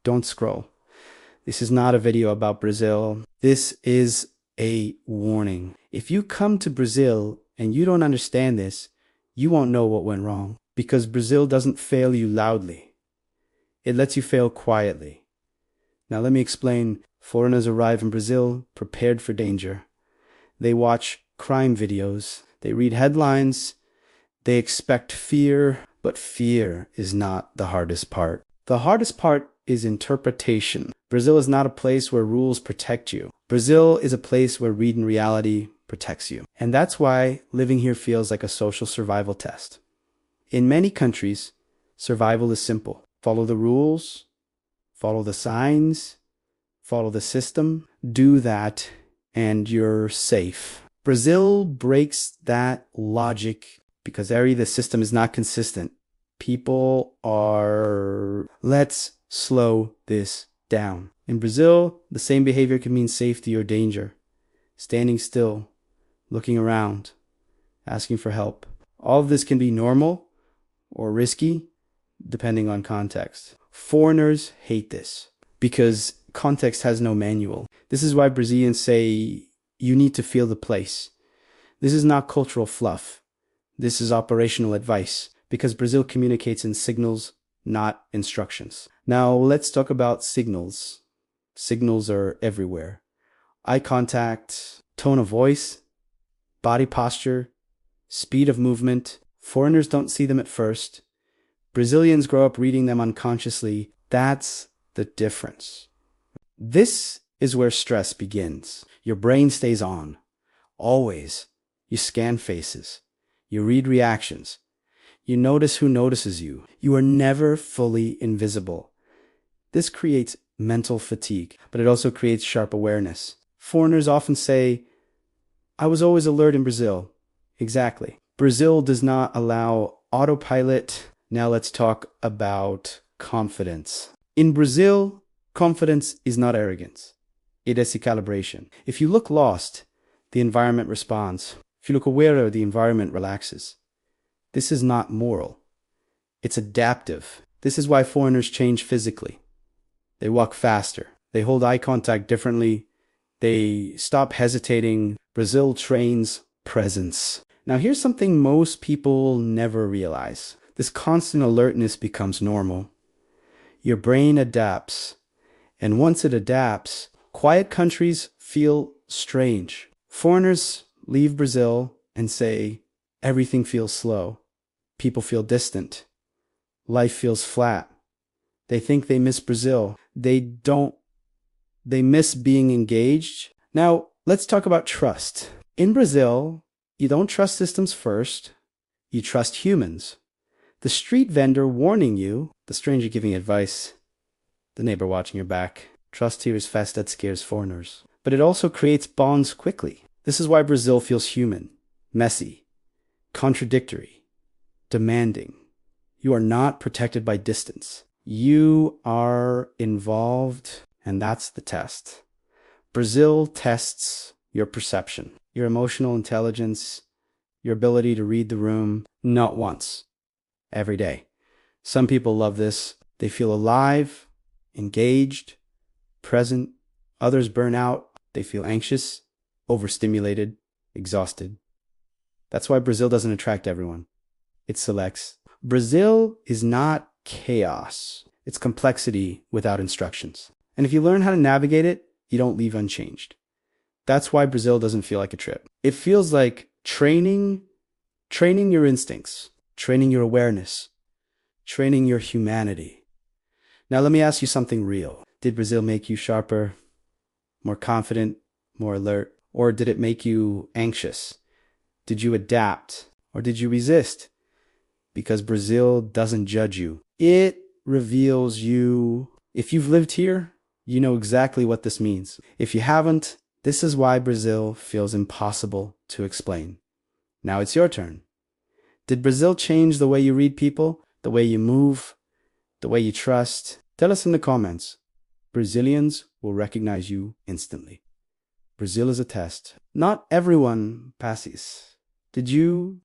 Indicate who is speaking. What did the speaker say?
Speaker 1: don't scroll. This is not a video about Brazil. This is a warning. If you come to Brazil and you don't understand this, you won't know what went wrong, because Brazil doesn't fail you loudly. It lets you fail quietly. Now let me explain. Foreigners arrive in Brazil prepared for danger. They watch crime videos. They read headlines. They expect fear, but fear is not the hardest part. The hardest part is interpretation. Brazil is not a place where rules protect you. Brazil is a place where reading reality protects you. And that's why living here feels like a social survival test. In many countries, survival is simple. Follow the rules, follow the signs, follow the system, do that, and you're safe. Brazil breaks that logic because the system is not consistent. People are, let's slow this down. In Brazil, the same behavior can mean safety or danger. Standing still, looking around, asking for help. All of this can be normal or risky, depending on context. Foreigners hate this because context has no manual. This is why Brazilians say you need to feel the place. This is not cultural fluff. This is operational advice, because Brazil communicates in signals, not instructions. Now let's talk about signals. Signals are everywhere. Eye contact, tone of voice, body posture, speed of movement. Foreigners don't see them at first. Brazilians grow up reading them unconsciously. That's the difference. This is where stress begins. Your brain stays on. Always. You scan faces. You read reactions. You notice who notices you. You are never fully invisible. This creates mental fatigue, but it also creates sharp awareness. Foreigners often say, I was always alert in Brazil. Exactly. Brazil does not allow autopilot. Now let's talk about confidence. In Brazil, confidence is not arrogance. It is a calibration. If you look lost, the environment responds. If you look aware, the environment relaxes. This is not moral. It's adaptive. This is why foreigners change physically. They walk faster. They hold eye contact differently. They stop hesitating. Brazil trains presence. Now here's something most people never realize. This constant alertness becomes normal. Your brain adapts. And once it adapts, quiet countries feel strange. Foreigners leave Brazil and say, everything feels slow. People feel distant. Life feels flat. They think they miss Brazil. They miss being engaged. Now, let's talk about trust. In Brazil, you don't trust systems first. You trust humans. The street vendor warning you, the stranger giving advice, the neighbor watching your back. Trust here is fast, that scares foreigners. But it also creates bonds quickly. This is why Brazil feels human, messy, contradictory, demanding. You are not protected by distance. You are involved, and that's the test. Brazil tests your perception, your emotional intelligence, your ability to read the room, not once, every day. Some people love this. They feel alive, engaged, present. Others burn out. They feel anxious, overstimulated, exhausted. That's why Brazil doesn't attract everyone. It selects. Brazil is not chaos. It's complexity without instructions. And if you learn how to navigate it, you don't leave unchanged. That's why Brazil doesn't feel like a trip. It feels like training your instincts, training your awareness, training your humanity. Now let me ask you something real. Did Brazil make you sharper, more confident, more alert? Or did it make you anxious? Did you adapt? Or did you resist? Because Brazil doesn't judge you. It reveals you. If you've lived here, you know exactly what this means. If you haven't, this is why Brazil feels impossible to explain. Now it's your turn. Did Brazil change the way you read people, the way you move, the way you trust? Tell us in the comments. Brazilians will recognize you instantly. Brazil is a test. Not everyone passes. Did you